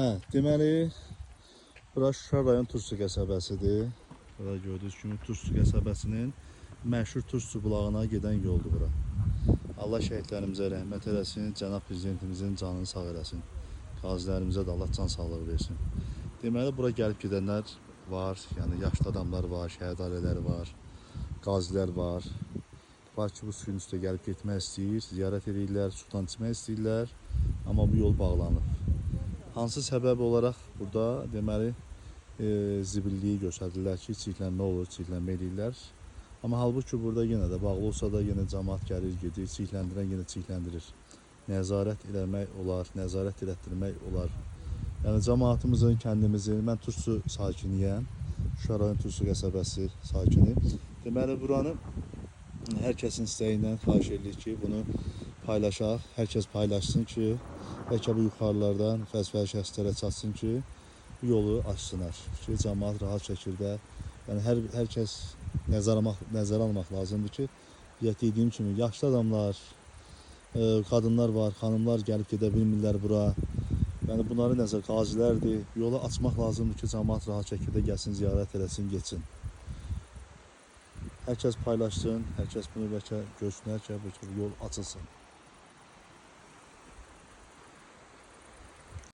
Deməli, bura Şuşa rayon Tursu qəsəbəsidir. Burada gördüyünüz kimi Tursu qəsəbəsinin məşhur Tursu bulağına gedən yoldur bura. Allah şəhidlərimizə rəhmət eləsin, cənab prezidentimizin canını sağ eləsin. Qazilərimizə də Allah can sağlığı versin. Deməli, bura gəlib gedənlər var, yəni yaşlı adamlar var, şəhid ailələri var, qazilər var. Var ki, bu suyun üstə gəlib getmək istəyir, ziyarət edirlər, sudan içmək istəyirlər, amma bu yol bağlanıb. Hansı səbəb olaraq burada deməli zibilliyi göstərirlər ki, çirklənmə olur, çirklənmə edirlər. Amma halbuki burada yenə də bağlı olsa da yenə cəmaət gəlir, gedir, çirkləndirən yenə çirkləndirir. Nəzarət eləmək olar, nəzarət elətdirmək olar. Yəni cəmaatımızın, kəndimizin, mən Tursu sakiniyəm, Şuşa rayon Tursu qəsəbəsi sakini. Deməli, buranı hər kəsin istəyindən xahiş edirik ki, bunu paylaşaq, hər kəs paylaşsın ki, bəlkə bu yuxarılardan vəzifəli şəxslərə çatsın ki, bu yolu açsınlar ki, cəmaət rahat şəkildə, yəni hər kəs nəzərə almaq lazımdır ki, dediyim kimi, yaşlı adamlar, qadınlar var, xanımlar gəlib gedə bilmirlər bura. Yəni bunları nəzər qazilərdir, yolu açmaq lazımdır ki, cəmaət rahat şəkildə gəlsin, ziyarət eləsin, geçsin. Hər kəs paylaşsın, hər kəs bunu bəlkə görsünlər ki, bu yol açılsın.